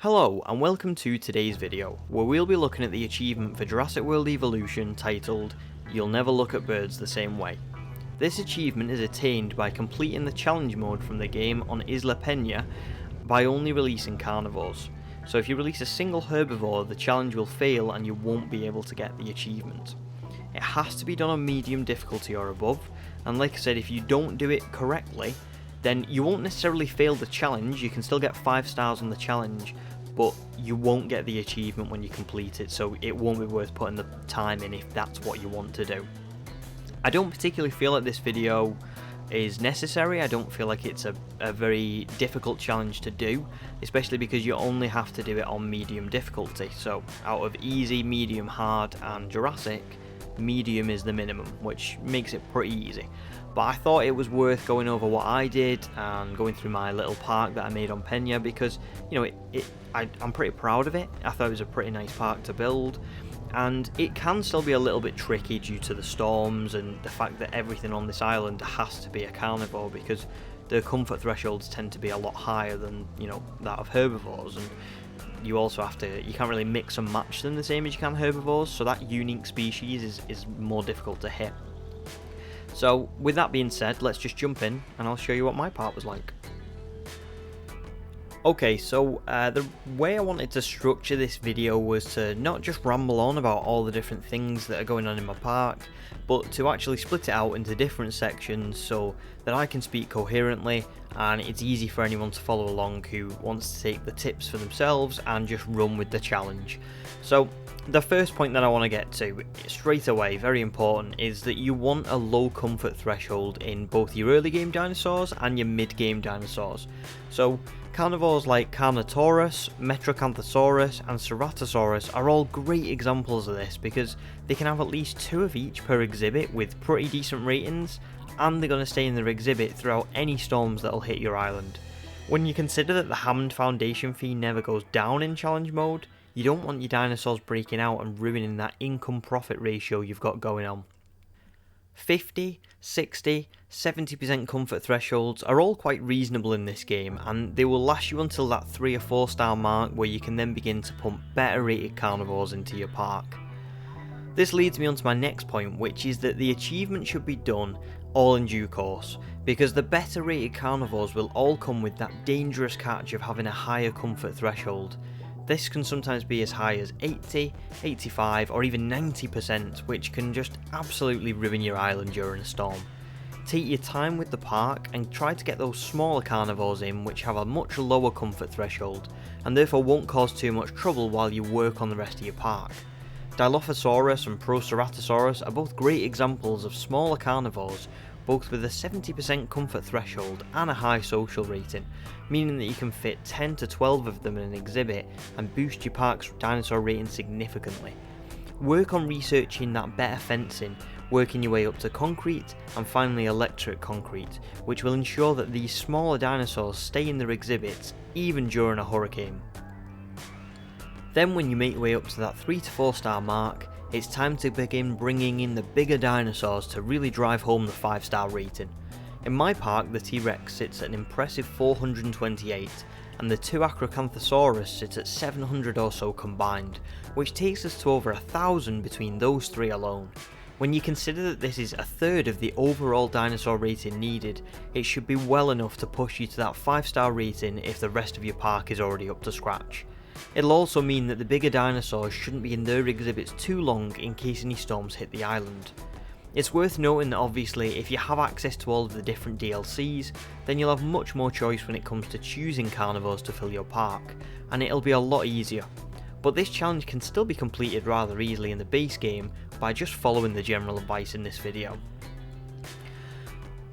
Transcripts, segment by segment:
Hello and welcome to today's video, where we'll be looking at the achievement for Jurassic World Evolution titled, You'll Never Look at Birds the Same Way. This achievement is attained by completing the challenge mode from the game on Isla Pena by only releasing carnivores. So if you release a single herbivore, the challenge will fail and you won't be able to get the achievement. It has to be done on medium difficulty or above, and like I said, if you don't do it correctly, then you won't necessarily fail the challenge. You can still get 5 stars on the challenge, but you won't get the achievement when you complete it, so it won't be worth putting the time in if that's what you want to do. I don't particularly feel like this video is necessary. I don't feel like it's a very difficult challenge to do, especially because you only have to do it on medium difficulty. So out of easy, medium, hard and Jurassic, medium is the minimum, which makes it pretty easy. But I thought it was worth going over what I did and going through my little park that I made on Pena because, you know, I'm pretty proud of it. I thought it was a pretty nice park to build, and it can still be a little bit tricky due to the storms and the fact that everything on this island has to be a carnivore because the comfort thresholds tend to be a lot higher than, you know, that of herbivores, and you also have to, you can't really mix and match them the same as you can herbivores, so that unique species is more difficult to hit. So with that being said, let's just jump in and I'll show you what my part was like. Okay, so the way I wanted to structure this video was to not just ramble on about all the different things that are going on in my park, but to actually split it out into different sections so that I can speak coherently and it's easy for anyone to follow along who wants to take the tips for themselves and just run with the challenge. So the first point that I want to get to straight away, very important, is that you want a low comfort threshold in both your early game dinosaurs and your mid game dinosaurs. So carnivores like Carnotaurus, Metrocanthosaurus and Ceratosaurus are all great examples of this because they can have at least 2 of each per exhibit with pretty decent ratings, and they're going to stay in their exhibit throughout any storms that'll hit your island. When you consider that the Hammond Foundation fee never goes down in challenge mode, you don't want your dinosaurs breaking out and ruining that income profit ratio you've got going on. 50, 60, 70% comfort thresholds are all quite reasonable in this game, and they will last you until that 3 or 4 star mark where you can then begin to pump better rated carnivores into your park. This leads me on to my next point, which is that the achievement should be done all in due course, because the better rated carnivores will all come with that dangerous catch of having a higher comfort threshold. This can sometimes be as high as 80, 85 or even 90%, which can just absolutely ruin your island during a storm. Take your time with the park and try to get those smaller carnivores in which have a much lower comfort threshold and therefore won't cause too much trouble while you work on the rest of your park. Dilophosaurus and Proceratosaurus are both great examples of smaller carnivores, both with a 70% comfort threshold and a high social rating, meaning that you can fit 10 to 12 of them in an exhibit and boost your park's dinosaur rating significantly. Work on researching that better fencing, working your way up to concrete and finally electric concrete, which will ensure that these smaller dinosaurs stay in their exhibits even during a hurricane. Then when you make your way up to that 3 to 4 star mark, it's time to begin bringing in the bigger dinosaurs to really drive home the 5 star rating. In my park, the T-Rex sits at an impressive 428 and the 2 Acrocanthosaurus sits at 700 or so combined, which takes us to over 1,000 between those 3 alone. When you consider that this is a third of the overall dinosaur rating needed, it should be well enough to push you to that 5 star rating if the rest of your park is already up to scratch. It'll also mean that the bigger dinosaurs shouldn't be in their exhibits too long in case any storms hit the island. It's worth noting that obviously if you have access to all of the different DLCs, then you'll have much more choice when it comes to choosing carnivores to fill your park, and it'll be a lot easier. But this challenge can still be completed rather easily in the base game by just following the general advice in this video.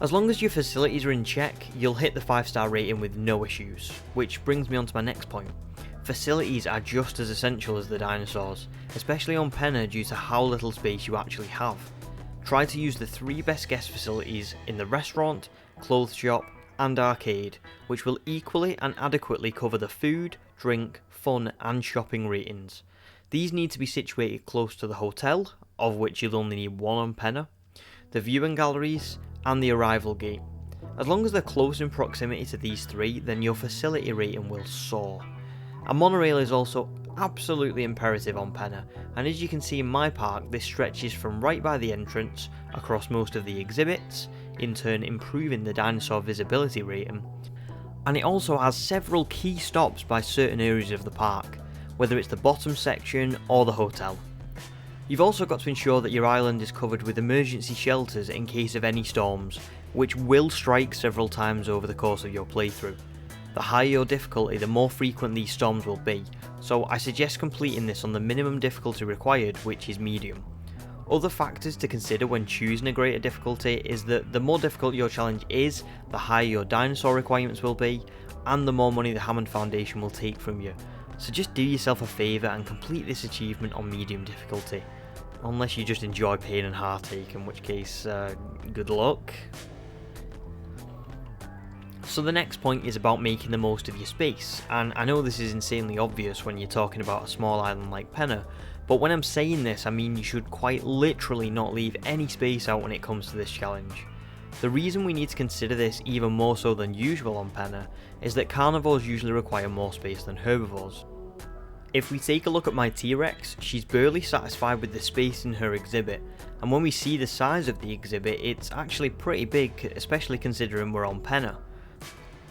As long as your facilities are in check, you'll hit the 5 star rating with no issues, which brings me on to my next point. Facilities are just as essential as the dinosaurs, especially on Pena due to how little space you actually have. Try to use the 3 best guest facilities in the restaurant, clothes shop and arcade, which will equally and adequately cover the food, drink, fun and shopping ratings. These need to be situated close to the hotel, of which you'll only need 1 on Pena, the viewing galleries and the arrival gate. As long as they're close in proximity to these 3, then your facility rating will soar. A monorail is also absolutely imperative on Pena, and as you can see in my park, this stretches from right by the entrance across most of the exhibits, in turn improving the dinosaur visibility rating, and it also has several key stops by certain areas of the park, whether it's the bottom section or the hotel. You've also got to ensure that your island is covered with emergency shelters in case of any storms, which will strike several times over the course of your playthrough. The higher your difficulty, the more frequent these storms will be, so I suggest completing this on the minimum difficulty required, which is medium. Other factors to consider when choosing a greater difficulty is that the more difficult your challenge is, the higher your dinosaur requirements will be, and the more money the Hammond Foundation will take from you. So just do yourself a favour and complete this achievement on medium difficulty. Unless you just enjoy pain and heartache, in which case, good luck. So the next point is about making the most of your space, and I know this is insanely obvious when you're talking about a small island like Pena, but when I'm saying this I mean you should quite literally not leave any space out when it comes to this challenge. The reason we need to consider this even more so than usual on Pena is that carnivores usually require more space than herbivores. If we take a look at my T-Rex, she's barely satisfied with the space in her exhibit, and when we see the size of the exhibit, it's actually pretty big, especially considering we're on Pena.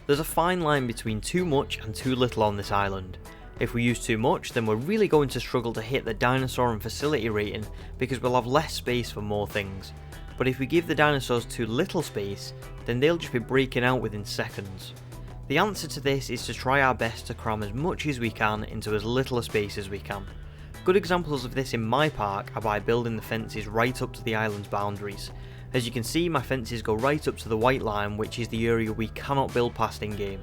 There's a fine line between too much and too little on this island. If we use too much, then we're really going to struggle to hit the dinosaur and facility rating because we'll have less space for more things. But if we give the dinosaurs too little space, then they'll just be breaking out within seconds. The answer to this is to try our best to cram as much as we can into as little a space as we can. Good examples of this in my park are by building the fences right up to the island's boundaries. As you can see, my fences go right up to the white line, which is the area we cannot build past in game.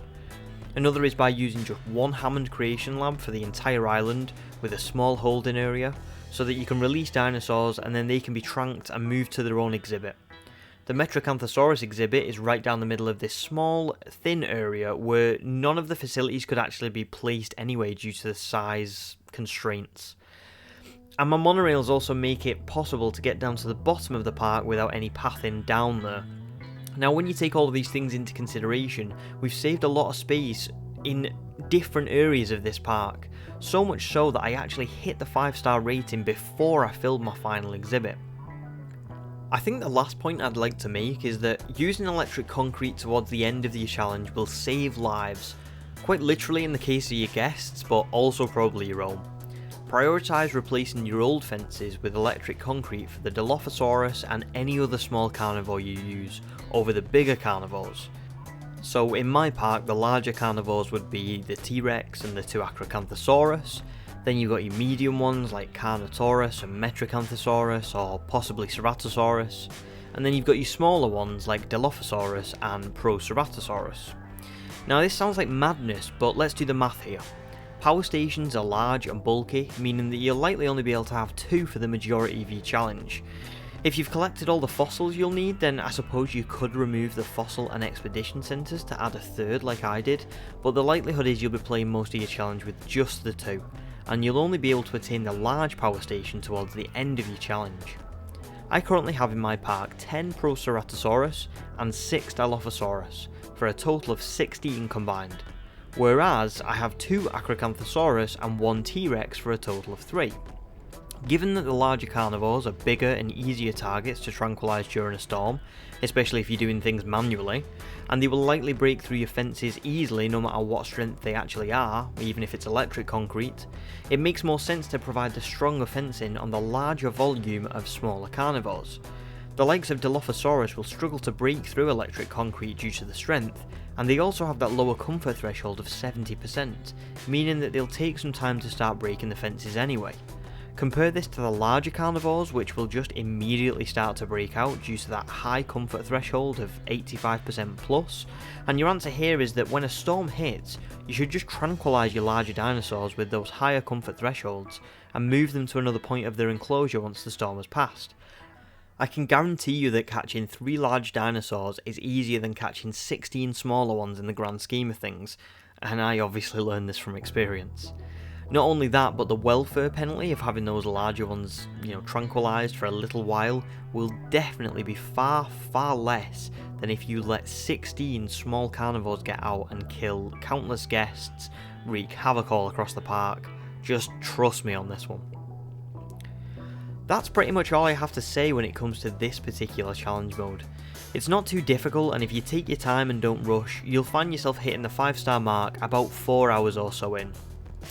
Another is by using just one Hammond creation lab for the entire island with a small holding area, so that you can release dinosaurs and then they can be tranked and moved to their own exhibit. The Metracanthosaurus exhibit is right down the middle of this small, thin area where none of the facilities could actually be placed anyway due to the size constraints. And my monorails also make it possible to get down to the bottom of the park without any pathing down there. Now when you take all of these things into consideration, we've saved a lot of space in different areas of this park, so much so that I actually hit the 5-star rating before I filled my final exhibit. I think the last point I'd like to make is that using electric concrete towards the end of the challenge will save lives, quite literally in the case of your guests, but also probably your own. Prioritise replacing your old fences with electric concrete for the Dilophosaurus and any other small carnivore you use over the bigger carnivores. So in my park, the larger carnivores would be the T-Rex and the 2 Acrocanthosaurus. Then you've got your medium ones like Carnotaurus and Metracanthosaurus or possibly Ceratosaurus. And then you've got your smaller ones like Dilophosaurus and Proceratosaurus. Now this sounds like madness, but let's do the math here. Power stations are large and bulky, meaning that you'll likely only be able to have 2 for the majority of your challenge. If you've collected all the fossils you'll need, then I suppose you could remove the fossil and expedition centres to add a 3rd like I did, but the likelihood is you'll be playing most of your challenge with just the 2, and you'll only be able to attain the large power station towards the end of your challenge. I currently have in my park 10 Proceratosaurus and 6 Dilophosaurus, for a total of 16 combined, whereas I have 2 Acrocanthosaurus and 1 T-Rex for a total of 3. Given that the larger carnivores are bigger and easier targets to tranquilise during a storm, especially if you're doing things manually, and they will likely break through your fences easily no matter what strength they actually are, even if it's electric concrete, it makes more sense to provide the stronger fencing on the larger volume of smaller carnivores. The likes of Dilophosaurus will struggle to break through electric concrete due to the strength, and they also have that lower comfort threshold of 70%, meaning that they'll take some time to start breaking the fences anyway. Compare this to the larger carnivores, which will just immediately start to break out due to that high comfort threshold of 85% plus, and your answer here is that when a storm hits, you should just tranquilise your larger dinosaurs with those higher comfort thresholds and move them to another point of their enclosure once the storm has passed. I can guarantee you that catching 3 large dinosaurs is easier than catching 16 smaller ones in the grand scheme of things, and I obviously learned this from experience. Not only that, but the welfare penalty of having those larger ones, tranquilized for a little while will definitely be far, far less than if you let 16 small carnivores get out and kill countless guests, wreak havoc all across the park. Just trust me on this one. That's pretty much all I have to say when it comes to this particular challenge mode. It's not too difficult, and if you take your time and don't rush, you'll find yourself hitting the 5-star mark about 4 hours or so in.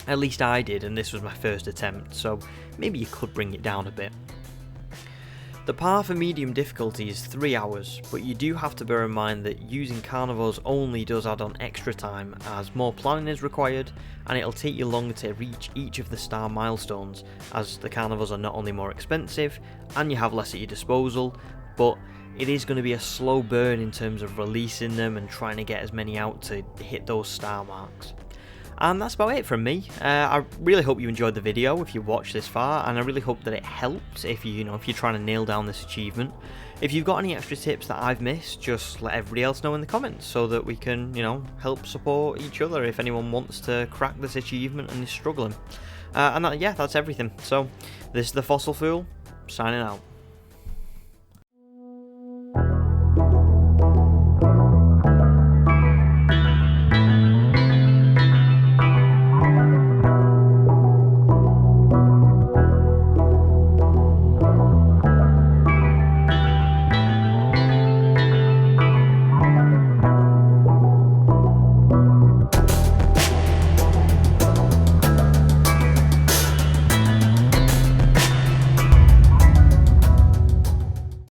At least I did, and this was my first attempt, so maybe you could bring it down a bit. The par for medium difficulty is 3 hours, but you do have to bear in mind that using carnivores only does add on extra time, as more planning is required, and it'll take you longer to reach each of the star milestones, as the carnivores are not only more expensive, and you have less at your disposal, but it is going to be a slow burn in terms of releasing them and trying to get as many out to hit those star marks. And that's about it from me. I really hope you enjoyed the video if you watched this far, and I really hope that it helped if you're trying to nail down this achievement. If you've got any extra tips that I've missed, just let everybody else know in the comments so that we can, help support each other if anyone wants to crack this achievement and is struggling. That's everything. So, this is the Fossil Fool, signing out.